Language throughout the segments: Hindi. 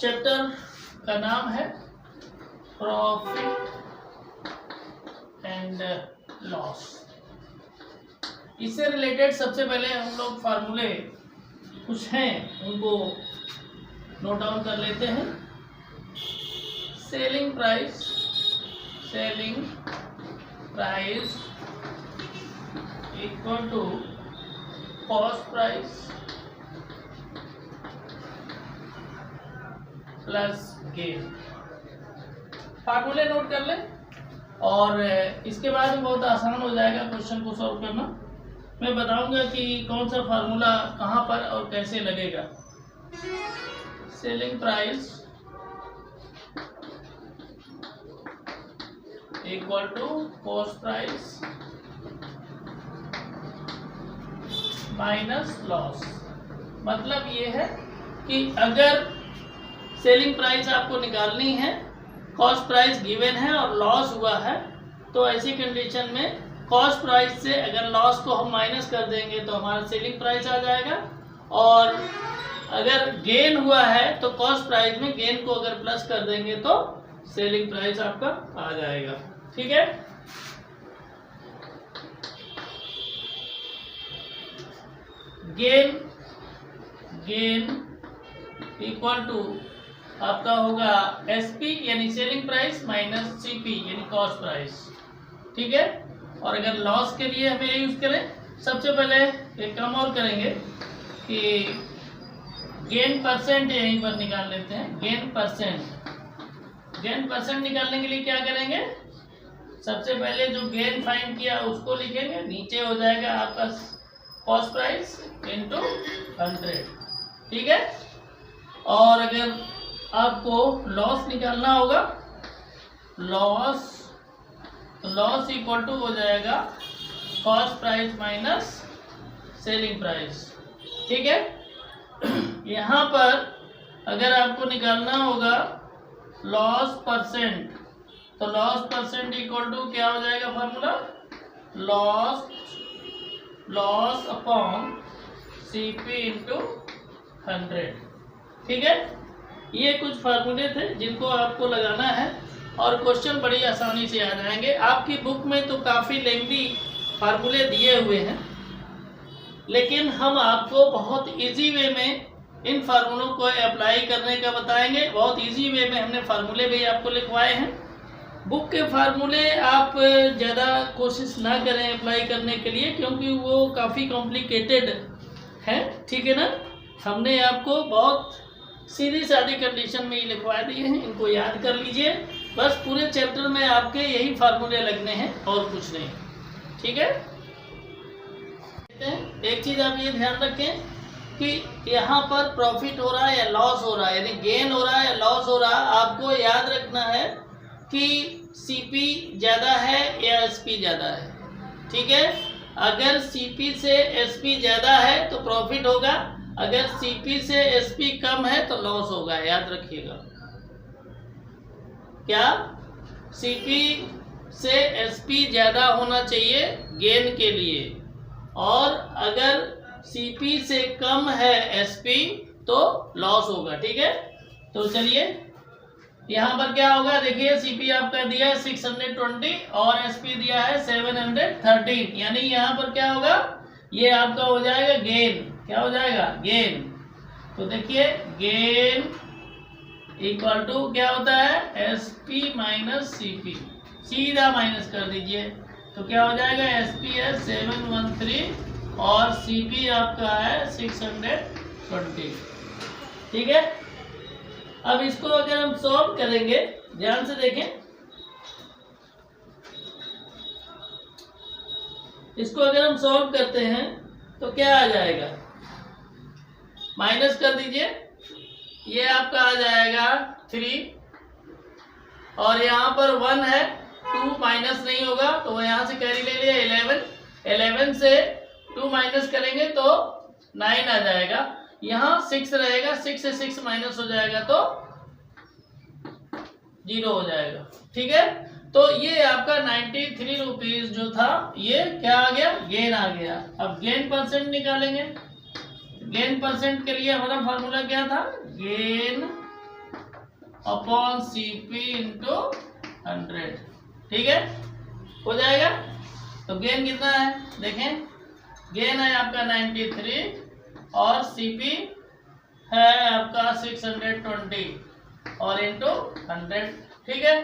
चैप्टर का नाम है प्रॉफिट एंड लॉस। इससे रिलेटेड सबसे पहले हम लोग फार्मूले कुछ हैं उनको नोट डाउन कर लेते हैं। Selling price equal to cost price plus gain. फार्मूले नोट कर लें और इसके बाद में बहुत आसान हो जाएगा क्वेश्चन को सॉल्व करना। मैं बताऊंगा कि कौन सा फार्मूला कहाँ पर और कैसे लगेगा। Selling price equal to cost price minus loss. मतलब ये है कि अगर सेलिंग प्राइस आपको निकालनी है, कॉस्ट प्राइस गिवन है और लॉस हुआ है, तो ऐसी कंडीशन में कॉस्ट प्राइस से अगर लॉस को हम माइनस कर देंगे तो हमारा सेलिंग प्राइस आ जाएगा, और अगर गेन हुआ है तो कॉस्ट प्राइस में गेन को अगर प्लस कर देंगे तो सेलिंग प्राइस आपका आ जाएगा। ठीक है, गेन इक्वल टू आपका होगा एसपी यानी सेलिंग प्राइस माइनस सीपी यानी कॉस्ट प्राइस। ठीक है, और अगर लॉस के लिए हमें यूज करें, सबसे पहले एक काम और करेंगे कि गेन परसेंट यहीं पर निकाल लेते हैं। गेन परसेंट निकालने के लिए क्या करेंगे, सबसे पहले जो गेन फाइंड किया उसको लिखेंगे, नीचे हो जाएगा आपका कॉस्ट प्राइस इंटू 100। ठीक है, और अगर आपको लॉस निकालना होगा, लॉस इक्वल टू हो जाएगा cost price minus selling price. ठीक है, यहाँ पर अगर आपको निकालना होगा लॉस परसेंट, तो लॉस परसेंट इक्वल टू क्या हो जाएगा formula, loss upon CP into 100। ठीक है, ये कुछ फार्मूले थे जिनको आपको लगाना है और क्वेश्चन बड़ी आसानी से आ जाएंगे। आपकी बुक में तो काफ़ी लेंथी फार्मूले दिए हुए हैं, लेकिन हम आपको बहुत इजी वे में इन फार्मूलों को अप्लाई करने का बताएंगे। बहुत इजी वे में हमने फार्मूले भी आपको लिखवाए हैं। बुक के फार्मूले आप ज़्यादा कोशिश ना करें अप्लाई करने के लिए, क्योंकि वो काफ़ी कॉम्प्लिकेटेड है। ठीक है ना, हमने आपको बहुत सीधी सादी कंडीशन में ही लिखवा दिए हैं, इनको याद कर लीजिए। बस पूरे चैप्टर में आपके यही फार्मूले लगने हैं और कुछ नहीं। ठीक है, एक चीज़ आप ये ध्यान रखें कि यहाँ पर प्रॉफिट हो रहा है या लॉस हो रहा है, यानी गेन हो रहा है या लॉस हो रहा है, आपको याद रखना है कि सीपी ज़्यादा है या एसपी ज़्यादा है। ठीक है, अगर सीपी से एसपी ज़्यादा है तो प्रॉफिट होगा, अगर सीपी से एसपी कम है तो लॉस होगा। याद रखिएगा, क्या सीपी से एसपी ज़्यादा होना चाहिए गेन के लिए, और अगर सीपी से कम है एसपी तो लॉस होगा। ठीक है, तो चलिए यहाँ पर क्या होगा, देखिए सीपी आपका दिया है 620 और एसपी दिया है 713, यानी यहाँ पर क्या होगा, ये आपका हो जाएगा गेन। क्या हो जाएगा, गेन। तो देखिए गेन इक्वल टू क्या होता है, एसपी माइनस सीपी, सीधा माइनस कर दीजिए, तो क्या हो जाएगा, एसपी है 713 और सीपी आपका है 620। ठीक है, अब इसको अगर हम सॉल्व करेंगे, ध्यान से देखें, इसको अगर हम सॉल्व करते हैं तो क्या आ जाएगा, माइनस कर दीजिए, ये आपका आ जाएगा 3 और यहाँ पर 1 है, 2 माइनस नहीं होगा तो यहाँ से कैरी ले लिया 11 से 2 माइनस करेंगे तो 9 आ जाएगा। यहाँ 6 रहेगा, 6 से 6 माइनस हो जाएगा तो 0 हो जाएगा। ठीक है, तो ये आपका 93 रुपीज जो था ये क्या आ गया, गेन आ गया। अब गेन परसेंट निकालेंगे। गेन परसेंट के लिए हमारा फॉर्मूला क्या था, गेन अपॉन CP इंटू 100। ठीक है, हो जाएगा। तो गेन कितना है देखें, गेन है आपका 93 और CP है आपका 620 और इंटू 100। ठीक है,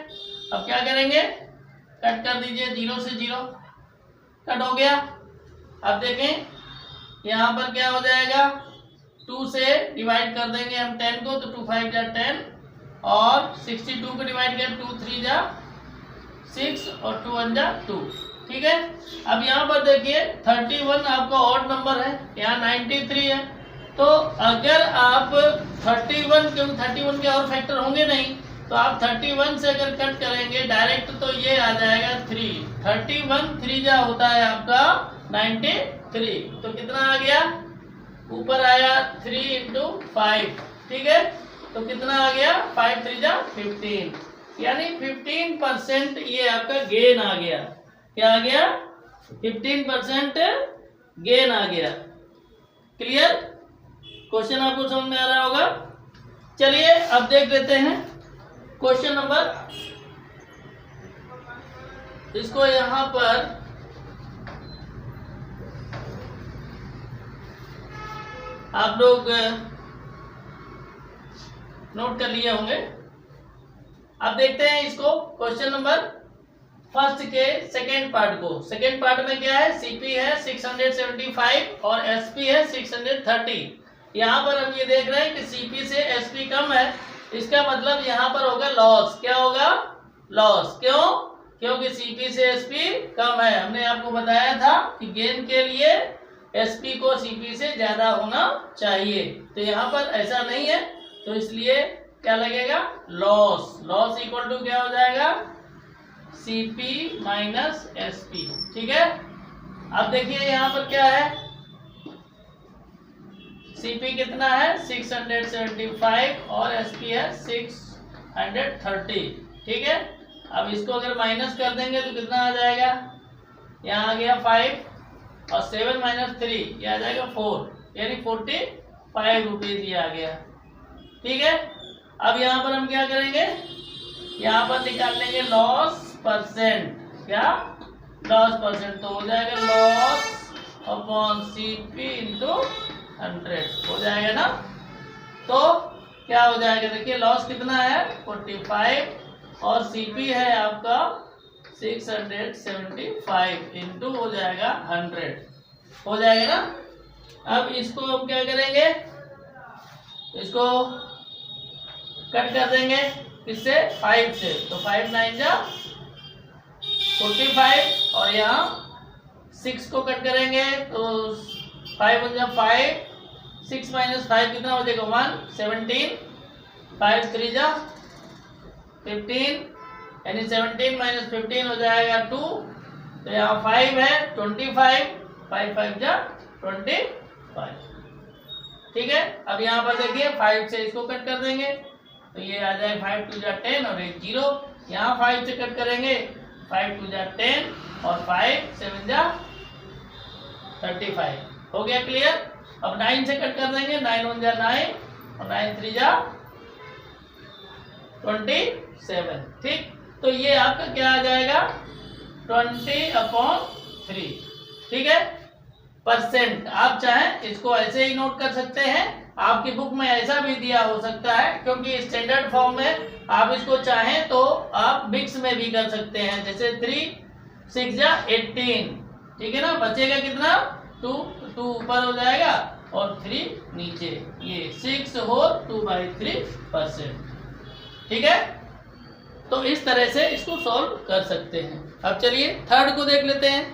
अब क्या करेंगे, कट कर दीजिए, 0 से 0 कट हो गया। अब देखें यहाँ पर क्या हो जाएगा, 2 से डिवाइड कर देंगे हम 10 को, तो 2 5 जा 10 और 62 को डिवाइड कर 2 3 जा 6 और 2 1 जा 2। ठीक है, अब यहाँ पर देखिए 31 आपका ऑड नंबर है, यहाँ 93 है। तो अगर आप 31, क्योंकि 31 के और फैक्टर होंगे नहीं, तो आप 31 से अगर कट करेंगे डायरेक्ट तो ये आ जाएगा 3। 31 3 जा होता है आपका 93। तो कितना आ गया, ऊपर आया 3 इंटू 5। ठीक है, तो कितना आ गया, 5 3 जा 15, यानी 15% ये आपका गेन आ गया। क्या आ गया, 15% गेन आ गया। क्लियर, क्वेश्चन आपको समझ में आ रहा होगा। चलिए अब देख लेते हैं क्वेश्चन नंबर, इसको यहां पर आप लोग नोट कर लिए होंगे। अब देखते हैं इसको, क्वेश्चन नंबर फर्स्ट के सेकेंड पार्ट को। सेकेंड पार्ट में क्या है, CP है 675 और SP है 630। यहाँ पर हम ये देख रहे हैं कि CP से SP कम है, इसका मतलब यहाँ पर होगा लॉस। क्या होगा, लॉस। क्यों, क्योंकि CP से SP कम है। हमने आपको बताया था कि गेन के लिए SP को CP से ज्यादा होना चाहिए, तो यहाँ पर ऐसा नहीं है, तो इसलिए क्या लगेगा, लॉस। लॉस इक्वल टू क्या हो जाएगा, CP माइनस SP। ठीक है, अब देखिए यहाँ पर क्या है, CP कितना है 675 और SP है 630। ठीक है, अब इसको अगर माइनस कर देंगे तो कितना आ जाएगा, यहाँ आ गया 5 और 7 माइनस 3 ये आ जाएगा 4, यानी 45 रुपीज ये आ गया। ठीक है, अब यहाँ पर हम क्या करेंगे, यहाँ पर निकाल लेंगे लॉस परसेंट। क्या, लॉस परसेंट, तो हो जाएगा लॉस अपॉन CP इंटू 100 हो जाएगा ना। तो क्या हो जाएगा, देखिए लॉस कितना है 45 और CP है आपका 675 इंटू हो जाएगा 100 हो जाएगा ना। अब इसको हम क्या करेंगे, इसको कट कर देंगे किससे, 5 से, तो 5 9 जा 45 और यहाँ 6 को कट करेंगे तो 5 1 जा 5, 6 माइनस 5 कितना हो जाएगा 1, 17, 5 3 जा 15, यानी 17 माइनस 15 हो जाएगा 2, तो यहाँ 5 है 25, 5 5 जा 25। ठीक है, अब यहाँ पर देखिए 5 से इसको कट कर देंगे तो ये आ जाए 5 2 जा 10 और 1 0, यहाँ 5 से कट करेंगे 5 2 जा 10 और 5 7 जा 35। हो गया क्लियर। अब 9 से कट कर देंगे, 9 1 जा 9 और 9 3 जा 27। ठीक, तो ये आपका क्या आ जाएगा 20/3। ठीक है, परसेंट। आप चाहें इसको ऐसे ही नोट कर सकते हैं, आपकी बुक में ऐसा भी दिया हो सकता है, क्योंकि स्टैंडर्ड फॉर्म में आप इसको चाहें तो आप मिक्स में भी कर सकते हैं, जैसे 3 6 जा 18। ठीक है ना, बचेगा कितना 2 2 ऊपर हो जाएगा और 3 नीचे, ये 6 हो 2/3%। ठीक है, तो इस तरह से इसको सॉल्व कर सकते हैं। अब चलिए थर्ड को देख लेते हैं।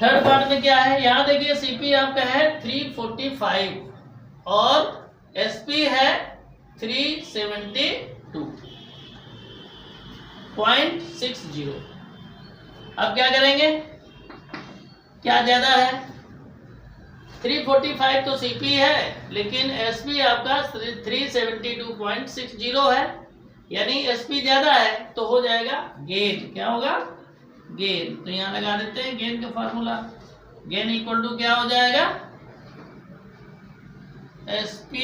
थर्ड पार्ट में क्या है, यहाँ देखिए CP आपका है 345 और SP है 372.60। अब क्या करेंगे, क्या ज्यादा है, 345 तो CP है, लेकिन SP आपका 372.60 है, यानी SP ज्यादा है, तो हो जाएगा गेन। क्या होगा, गेन। तो यहाँ लगा देते हैं गेन का फार्मूला, गेन इक्वल टू क्या हो जाएगा, SP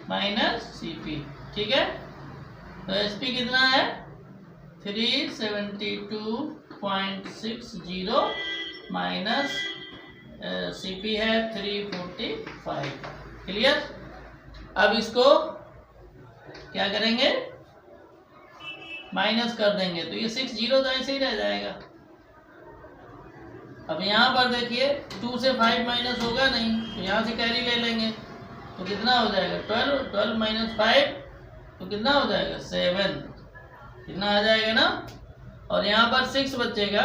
माइनस CP, ठीक है। तो SP कितना है 372.60 माइनस CP है 345। क्लियर। अब इसको क्या करेंगे, माइनस कर देंगे तो ये 60 तो ऐसे ही रह जाएगा। अब यहाँ पर देखिए 2 से 5 माइनस होगा नहीं, तो यहाँ से कैरी ले लेंगे तो कितना हो जाएगा 12, 12 माइनस 5 तो कितना हो जाएगा 7, कितना आ जाएगा ना। और यहाँ पर 6 बचेगा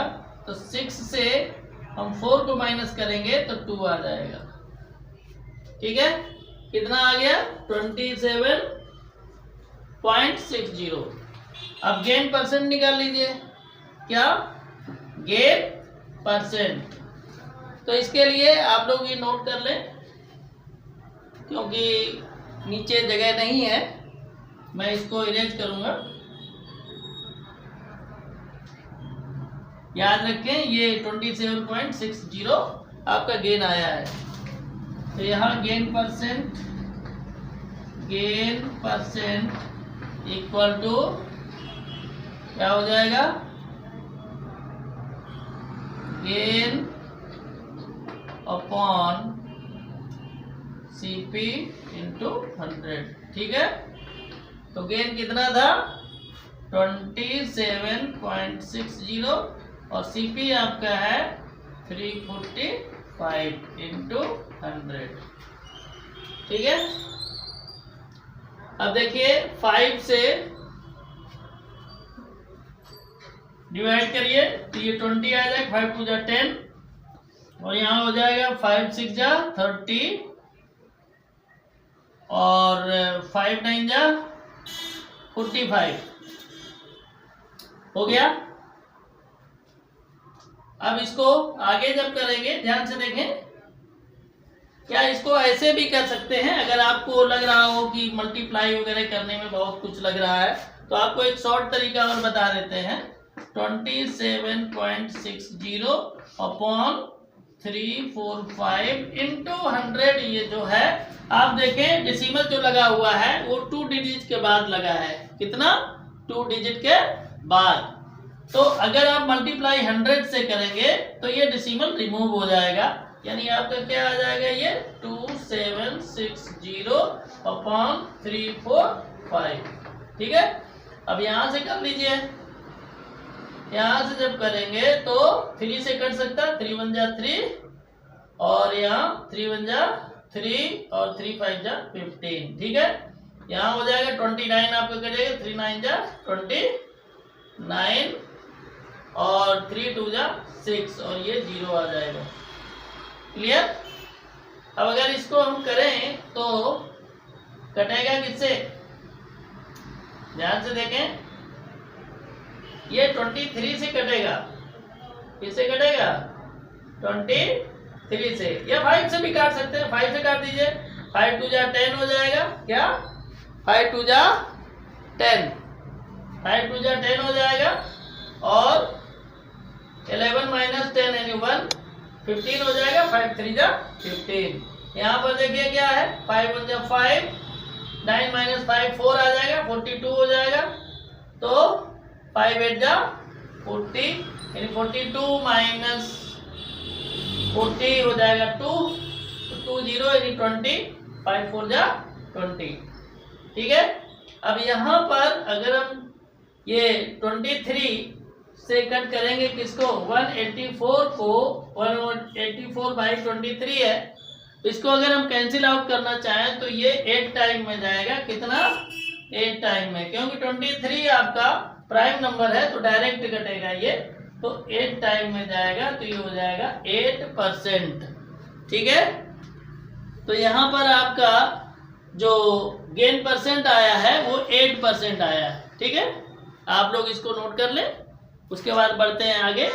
तो 6 से हम 4 को माइनस करेंगे तो 2 आ जाएगा, ठीक है। कितना आ गया 27.60। अब गेन परसेंट निकाल लीजिए, क्या गेन परसेंट। तो इसके लिए आप लोग ये नोट कर लें, क्योंकि नीचे जगह नहीं है, मैं इसको इरेज करूंगा। याद रखें ये 27.60 आपका गेन आया है। तो यहाँ गेन परसेंट इक्वल टू क्या हो जाएगा, गेन अपॉन CP इंटू 100, ठीक है। तो गेन कितना था 27.60 और CP आपका है 345 इंटू 100, ठीक है। अब देखिए 5 से डिवाइड करिए तो ये 20 आ जाएगा, 5 2 जा 10 और यहाँ हो जाएगा 5 6 जा 30 और 5 9 जा 45 हो गया। अब इसको आगे जब करेंगे ध्यान से देखें, क्या इसको ऐसे भी कर सकते हैं। अगर आपको लग रहा हो कि मल्टीप्लाई वगैरह करने में बहुत कुछ लग रहा है तो आपको एक शॉर्ट तरीका और बता देते हैं। 27.60 अपॉन 345 इंटू 100, ये जो है आप देखें डेसिमल जो लगा हुआ है वो 2 डिजिट के बाद लगा है। कितना 2 डिजिट के बाद। तो अगर आप मल्टीप्लाई 100 से करेंगे तो ये डेसिमल रिमूव हो जाएगा, यानी आपका क्या आ जाएगा ये 2760 अपॉन 345, ठीक है। अब यहां से कर लीजिए, यहां से जब करेंगे तो 3 से कट सकता है, 3 1 जा 3 और यहाँ 3 1 जा 3 और 3 5 जा 15, ठीक है। यहाँ हो जाएगा 29 आपका कटेगा, 3 9 जा 29 और 3 2 जा 6 और ये 0 आ जाएगा। क्लियर। अब अगर इसको हम करें तो कटेगा किससे, ध्यान से देखें, ये 23 से कटेगा। किससे कटेगा 23 से, या 5 से भी काट सकते हैं, 5 से काट दीजिए, 5 2 जा 10 हो जाएगा, क्या 5 2 जा 10, 5 2 जा 10 हो जाएगा और 11 माइनस 10 यानी 1 15 हो जाएगा, 5 3 जा 15। यहाँ पर देखिए क्या है 5 1 जा 5, 9 माइनस 5 4 आ जाएगा, 42 हो जाएगा। तो 5 8 जा 40 यानी 42 माइनस 40 हो जाएगा 2, तो 2 0 यानी 20, 5 4 जा 20, ठीक है। अब यहाँ पर अगर हम ये 23 से कट करेंगे किसको 184 को, 184 बाई 23 है, तो इसको अगर हम कैंसिल आउट करना चाहें तो ये 8 टाइम में जाएगा। कितना 8 टाइम में, क्योंकि 23 आपका प्राइम नंबर है तो डायरेक्ट कटेगा ये, तो 8 टाइम में जाएगा तो ये हो जाएगा 8%, ठीक है। तो यहाँ पर आपका जो गेन परसेंट आया है वो 8% आया है, ठीक है। आप लोग इसको नोट कर लें, उसके बाद बढ़ते हैं आगे।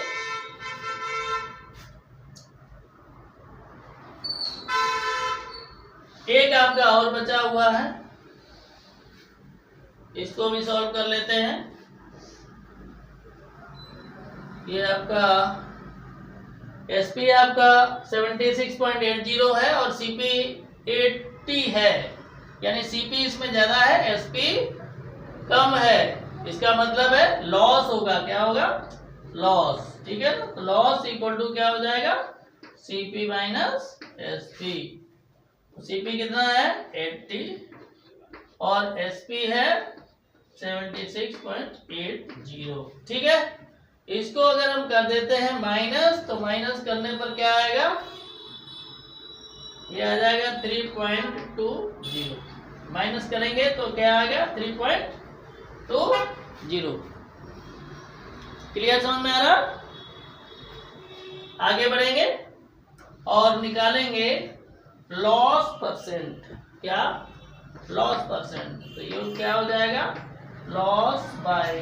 एक आपका और बचा हुआ है, इसको भी सॉल्व कर लेते हैं। ये आपका SP आपका 76.80 है और CP 80 है। यानी सीपी इसमें ज्यादा है, एसपी कम है, इसका मतलब है लॉस होगा। क्या होगा? लॉस। ठीक है ना, तो लॉस इक्वल टू क्या हो जाएगा? CP minus SP. सीपी कितना है? 80 और एसपी है 76.80। ठीक है, इसको अगर हम कर देते हैं माइनस, तो माइनस करने पर क्या आएगा? ये आ जाएगा 3.20। माइनस करेंगे तो क्या आ गया? 3.20। क्लियर? समझ में आ रहा? आगे बढ़ेंगे और निकालेंगे लॉस परसेंट। क्या? Loss percent. तो ये क्या हो जाएगा? Loss by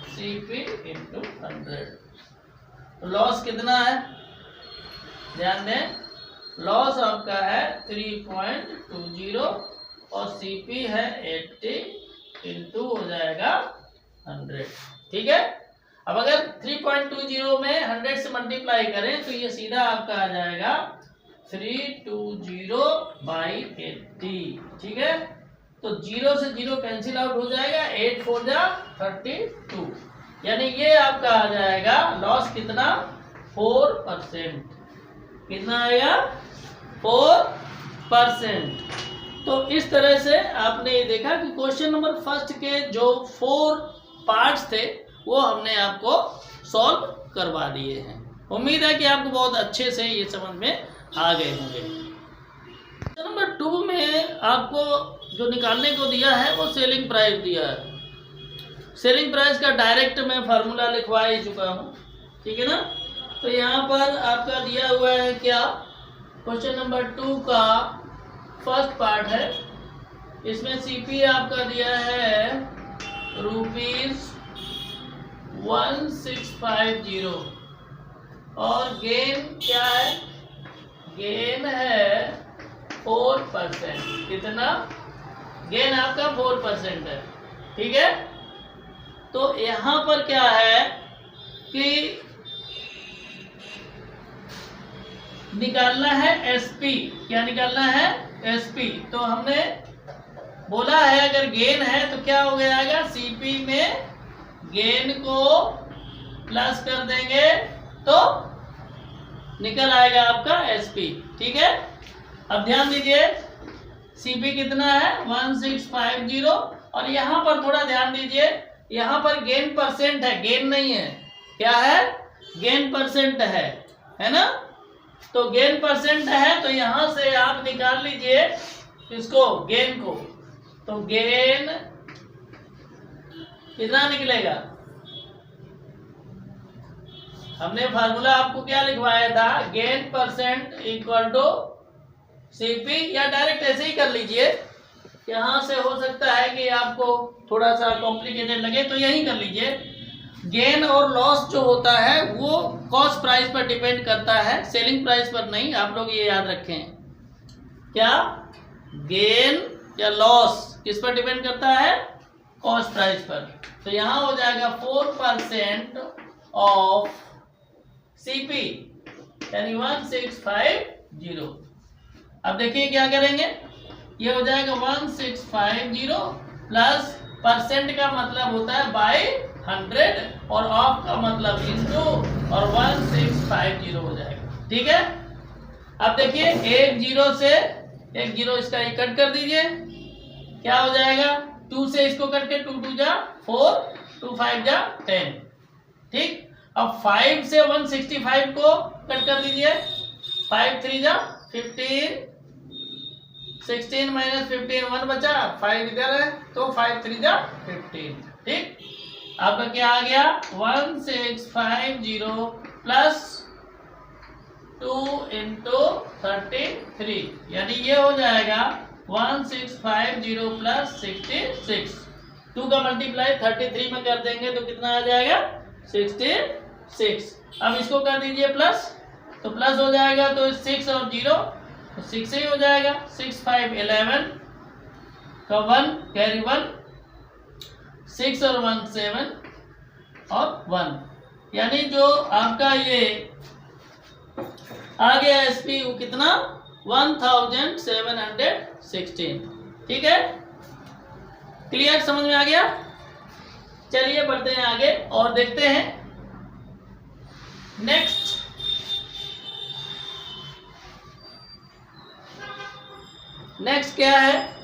CP into 100। तो लॉस कितना है? ध्यान दें, लॉस आपका है 3.20 और सीपी है 80 इंटू हो जाएगा 100। ठीक है, अब अगर 3.20 में 100 से मल्टीप्लाई करें तो ये सीधा आपका आ जाएगा 320/80। ठीक है, तो 0 से 0 कैंसिल आउट हो जाएगा, 8 4 जा 32, यानी ये आपका आ जाएगा लॉस कितना? 4%। कितना आएगा? 4%। तो इस तरह से आपने ये देखा कि क्वेश्चन नंबर फर्स्ट के जो 4 पार्ट्स थे वो हमने आपको सॉल्व करवा दिए हैं। उम्मीद है कि आपको बहुत अच्छे से ये समझ में आ गए होंगे। नंबर 2 में आपको जो निकालने को दिया है वो सेलिंग प्राइस दिया है। सेलिंग प्राइस का डायरेक्ट मैं फार्मूला लिखवा ही चुका हूँ। ठीक है ना, तो यहाँ पर आपका दिया हुआ है क्या? क्वेश्चन नंबर 2 का फर्स्ट पार्ट है, इसमें सीपी आपका दिया है ₹1650 और गेन क्या है? गेन है 4%। कितना? गेन आपका 4% है। ठीक है, तो यहां पर क्या है कि निकालना है एसपी। क्या निकालना है? एसपी। तो हमने बोला है अगर गेन है तो क्या हो जाएगा? सीपी में गेन को प्लस कर देंगे तो निकल आएगा आपका एसपी। ठीक है, अब ध्यान दीजिए सीपी कितना है? 1650 और यहाँ पर थोड़ा ध्यान दीजिए, यहाँ पर गेन परसेंट है, गेन नहीं है। क्या है? गेन परसेंट है ना, तो गेन परसेंट है तो यहां से आप निकाल लीजिए इसको, गेन को। तो गेन कितना निकलेगा? हमने फार्मूला आपको क्या लिखवाया था? Gain percent equal to CP, या डायरेक्ट ऐसे ही कर लीजिए। यहां से हो सकता है कि आपको थोड़ा सा कॉम्प्लिकेटेड लगे तो यही कर लीजिए। गेन और लॉस जो होता है वो कॉस्ट प्राइस पर डिपेंड करता है, सेलिंग प्राइस पर नहीं। आप लोग ये याद रखें। क्या? गेन या लॉस किस पर डिपेंड करता है? कॉस्ट प्राइस पर। तो यहां हो जाएगा 4% ऑफ सीपी यानी 1650। अब देखिए क्या करेंगे, ये हो जाएगा 1650 प्लस परसेंट का मतलब होता है बाय 100 और ऑफ का मतलब इनटू और 1650 हो जाएगा। ठीक है, अब देखिए एक जीरो से एक जीरो इसका ही कट कर दीजिए, क्या हो जाएगा? 2 से इसको कट के 2 2 जा 4, 2 5 जा 10। ठीक, अब 5 से 165 को कट कर दीजिए, 5 3 जा 15, 16 माइनस 15 1 बचा, 5 इधर है तो 5 3 जा 15। ठीक, आपका क्या आ गया? 1650 प्लस 2 इंटू 33, यानी ये हो जाएगा 1650 प्लस 66। 2 का मल्टीप्लाई 33 में कर देंगे तो कितना आ जाएगा? 66। अब इसको कर दीजिए प्लस, तो प्लस हो जाएगा तो 6 और 0 तो 6 ही हो जाएगा। 6 5 11 का 1 कैरी 1, 6 और 1 7 और 1, यानी जो आपका ये आ गया एसपी वो कितना? 1716। ठीक है, क्लियर, समझ में आ गया। चलिए बढ़ते हैं आगे और देखते हैं नेक्स्ट। नेक्स्ट क्या है,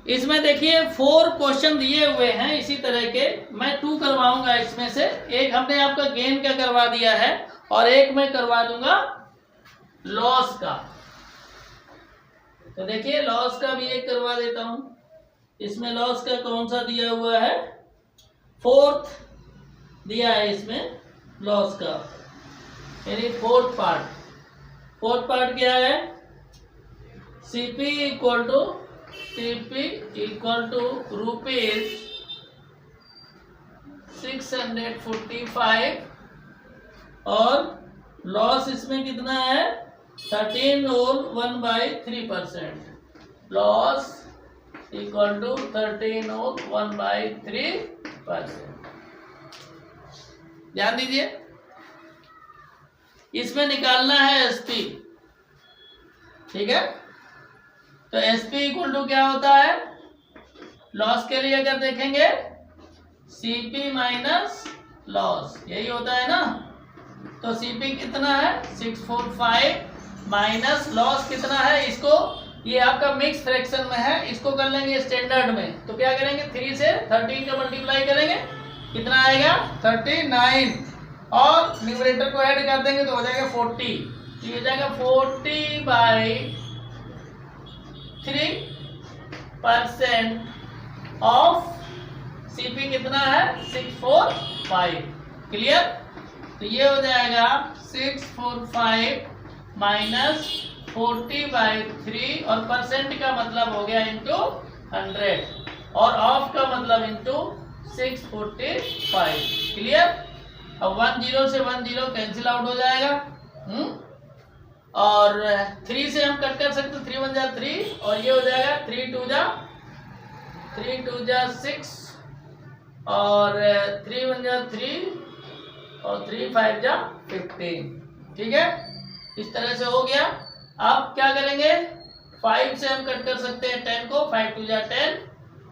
इसमें देखिए 4 क्वेश्चन दिए हुए हैं इसी तरह के। मैं 2 करवाऊंगा इसमें से। एक हमने आपका गेन का करवा दिया है और एक मैं करवा दूंगा लॉस का। तो देखिए लॉस का भी एक करवा देता हूं। इसमें लॉस का कौन सा दिया हुआ है, 4th दिया है इसमें लॉस का, यानी 4th पार्ट। 4th पार्ट क्या है, CP equal to TP equal to ₹645 और लॉस इसमें कितना है 13 और 1/3%। लॉस इक्वल टू 13 और 1/3%। ध्यान दीजिए, इसमें निकालना है SP, ठीक है। तो SP इक्वल टू क्या होता है, लॉस के लिए अगर देखेंगे CP माइनस लॉस, यही होता है ना। तो CP कितना है 645 माइनस लॉस कितना है, इसको ये आपका मिक्स फ्रैक्शन में है, इसको कर लेंगे स्टैंडर्ड में। तो क्या करेंगे 3 से 13 का मल्टीप्लाई करेंगे, कितना आएगा 39 और न्यूमरेटर को ऐड कर देंगे तो हो जाएगा 40। तो ये हो जाएगा 40/3% ऑफ CP कितना है 645। क्लियर। तो ये हो जाएगा 645 माइनस 40/3 और परसेंट का मतलब हो गया इंटू 100 और ऑफ का मतलब इंटू 645। क्लियर। अब 10 से 10 कैंसिल आउट हो जाएगा। और 3 से हम कट कर सकते, 3 1 जा 3 और ये हो जाएगा 3 2 जा 6 और 3 1 जा 3 और 3 5 जा 15। ठीक है, इस तरह से हो गया। अब क्या करेंगे 5 से हम कट कर सकते हैं 10 को, 5 2 जा 10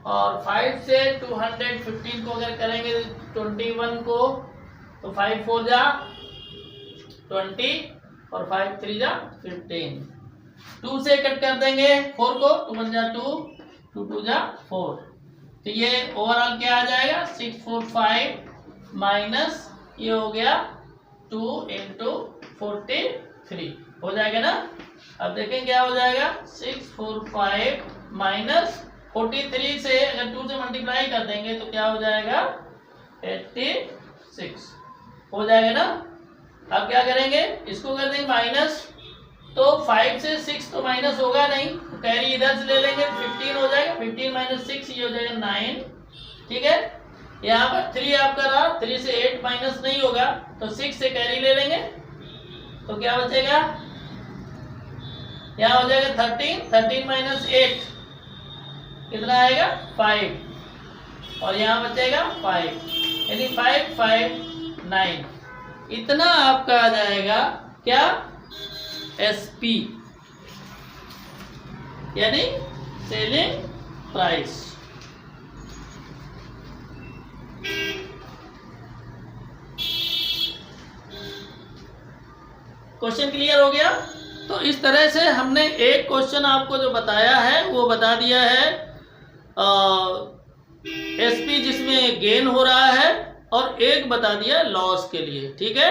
और 5 से 215 को अगर करेंगे 21 को तो 5 4 जा 20 और 5 3 जा 15। 2 से कट कर देंगे 4 को, 2 1 जा 2 2 2 जा 4। तो ये ओवरऑल क्या आ जाएगा 645 माइनस ये हो गया 2 इंटू 43 हो जाएगा ना। अब देखें क्या हो जाएगा 645 माइनस 43 से अगर 2 से मल्टीप्लाई कर देंगे तो क्या हो जाएगा 86 हो जाएगा ना। अब क्या करेंगे इसको कर देंगे माइनस, तो 5 से 6 तो माइनस होगा नहीं, तो कैरी इधर से ले लेंगे 15 हो जाएगा। 15 माइनस 6 ये हो जाएगा 9। ठीक है, यहाँ पर 3 आपका रहा, 3 से 8 माइनस नहीं होगा तो 6 से कैरी ले लेंगे तो क्या बचेगा, यहाँ हो जाएगा 13 माइनस 8 कितना आएगा 5 और यहाँ बचेगा 5 यानी 5 5 9। इतना आपका आ जाएगा क्या SP यानी सेलिंग प्राइस। क्वेश्चन क्लियर हो गया। तो इस तरह से हमने एक क्वेश्चन आपको जो बताया है वो बता दिया है SP जिसमें गेन हो रहा है और एक बता दिया लॉस के लिए। ठीक है,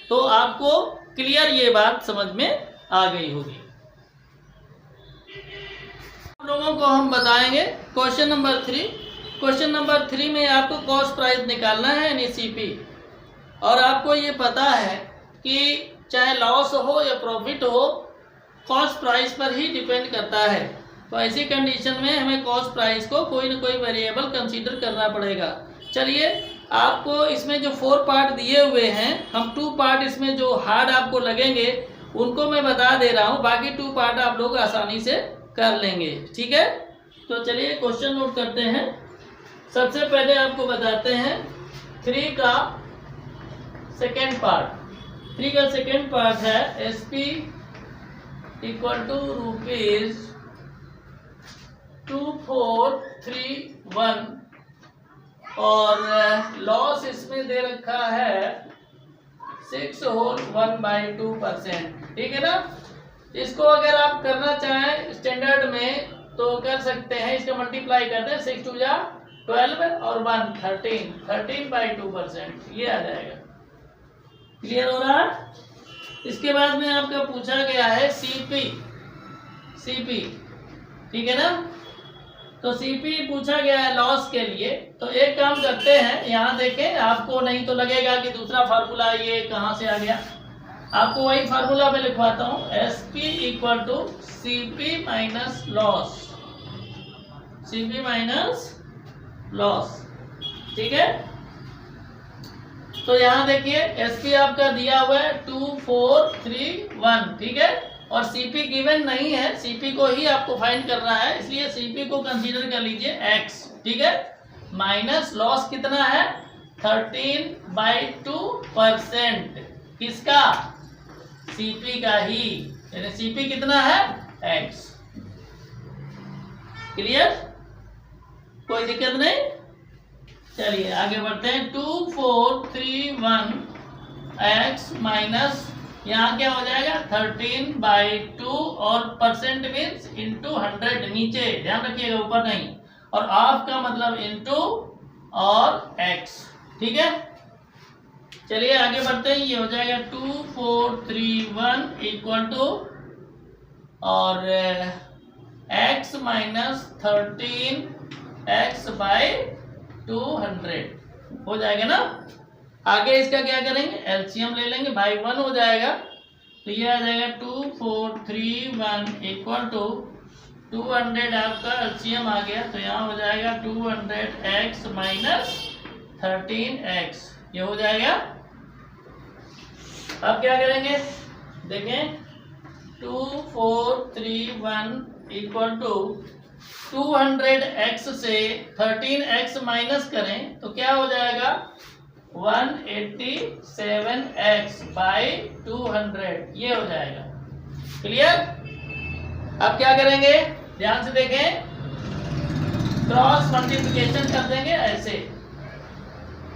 तो आपको क्लियर ये बात समझ में आ गई होगी। आप लोगों को हम बताएंगे क्वेश्चन नंबर 3। क्वेश्चन नंबर 3 में आपको कॉस्ट प्राइस निकालना है यानी CP, और आपको ये पता है कि चाहे लॉस हो या प्रॉफिट हो कॉस्ट प्राइस पर ही डिपेंड करता है। तो ऐसी कंडीशन में हमें कॉस्ट प्राइस को कोई ना कोई वेरिएबल कंसीडर करना पड़ेगा। चलिए आपको इसमें जो 4 पार्ट दिए हुए हैं, हम 2 पार्ट इसमें जो हार्ड आपको लगेंगे उनको मैं बता दे रहा हूँ, बाकी 2 पार्ट आप लोग आसानी से कर लेंगे। ठीक है, तो चलिए क्वेश्चन नोट करते हैं। सबसे पहले आपको बताते हैं 3 का सेकेंड पार्ट। 3 का सेकेंड पार्ट है SP इक्वल टू ₹2431 और लॉस इसमें दे रखा है 6 होल 1/2%। ठीक है ना। इसको अगर आप करना चाहें स्टैंडर्ड में तो कर सकते हैं। इसका मल्टीप्लाई करते हैं 6 2 जा 12 और 1 13/2%, ये आ जाएगा। क्लियर हो रहा है। इसके बाद में आपका पूछा गया है सीपी। ठीक है ना। तो सीपी पूछा गया है लॉस के लिए। तो एक काम करते हैं, यहाँ देखें, आपको नहीं तो लगेगा कि दूसरा फार्मूला ये कहाँ से आ गया। आपको वही फार्मूला में लिखवाता हूँ, SP equal to CP minus loss. CP minus loss. ठीक है। तो यहाँ देखिए एसपी आपका दिया हुआ है 2431। ठीक है। और सीपी गिवन नहीं है, सीपी को ही आपको फाइंड करना है, इसलिए सीपी को कंसीडर कर लीजिए एक्स। ठीक है। माइनस लॉस कितना है 13/2%। किसका? सीपी का ही, यानी सीपी कितना है एक्स। क्लियर, कोई दिक्कत नहीं। चलिए आगे बढ़ते हैं। 2431 एक्स माइनस यहाँ क्या हो जाएगा 13/2 और परसेंट मीन्स इंटू 100 नीचे, ध्यान रखिएगा ऊपर नहीं, और ऑफ का मतलब इंटू और एक्स। ठीक है। चलिए आगे बढ़ते हैं। ये हो जाएगा 2431 इक्वल टू और एक्स माइनस 13x/200 हो जाएगा ना। आगे इसका क्या करेंगे, एलसीएम ले लेंगे, बाई 1 हो जाएगा। तो ये आ जाएगा 2431 इक्वल टू 200, आपका एलसीएम आ गया, तो यहाँ हो जाएगा 200x माइनस 13x, ये हो जाएगा। अब क्या करेंगे, देखें 2431 इक्वल टू 200x से 13x माइनस करें तो क्या हो जाएगा 187x/200, ये हो जाएगा। क्लियर। अब क्या करेंगे, ध्यान से देखें, क्रॉस मल्टीप्लिकेशन कर देंगे ऐसे।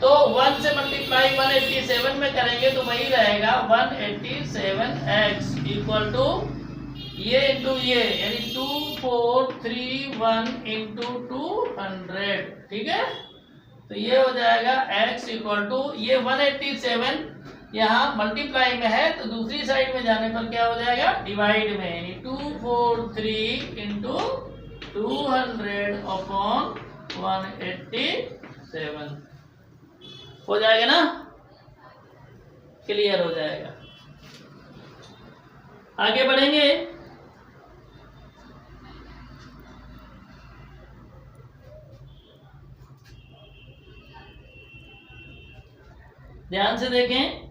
तो 1 से मल्टीप्लाई 187 में करेंगे तो वही रहेगा 187x इक्वल टू ये इंटू ये, यानी 2431 इंटू 200। ठीक है। तो ये हो जाएगा x इक्वल टू ये 187 यहाँ मल्टीप्लाई में है, तो दूसरी साइड में जाने पर क्या हो जाएगा डिवाइड में, यानी 243 इंटू 200 अपॉन 187 हो जाएगा ना। क्लियर हो जाएगा। आगे बढ़ेंगे। ध्यान से देखें,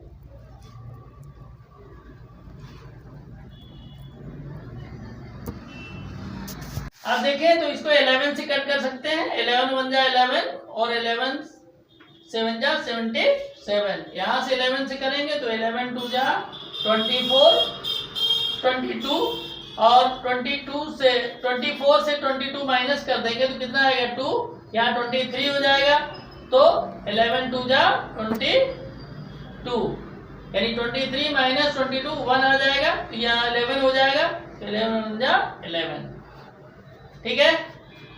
आप देखें तो इसको 11 से कट कर सकते हैं। 11 1 जा 11 और 11 7 जा 77। यहाँ से 11 से करेंगे तो 11 2 जा 24 22 और 24 से 22 माइनस कर देंगे तो कितना आएगा 2, यहाँ 23 हो जाएगा। तो 11 2 जा 22, यानी 23 माइनस 22 1 आ जाएगा, तो यहाँ 11 हो जाएगा, 11 1 जा 11। ठीक है।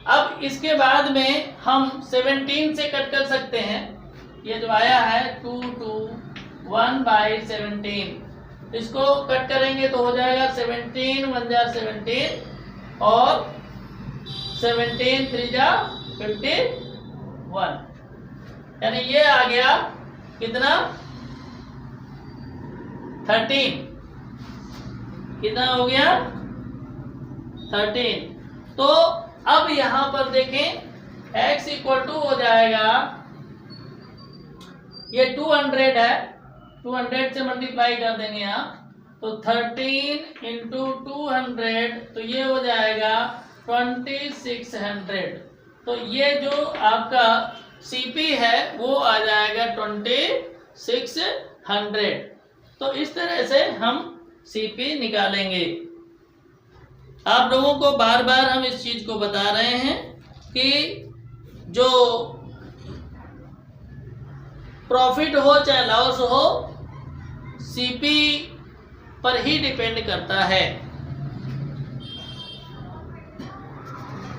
अब इसके बाद में हम 17 से कट कर सकते हैं। ये जो आया है 2 2 1/17, इसको कट करेंगे तो हो जाएगा 17 1 जा 17 और 17 3 जा 51, यानी ये आ गया कितना 13। कितना हो गया 13। तो अब यहां पर देखें x इक्वल टू हो जाएगा, ये 200 है, 200 से मल्टीप्लाई कर देंगे यहाँ, तो 13 इंटू 200, तो ये हो जाएगा 2600। तो ये जो आपका सीपी है वो आ जाएगा 2600। तो इस तरह से हम सीपी निकालेंगे। आप लोगों को बार बार हम इस चीज़ को बता रहे हैं कि जो प्रॉफिट हो चाहे लॉस हो, सीपी पर ही डिपेंड करता है।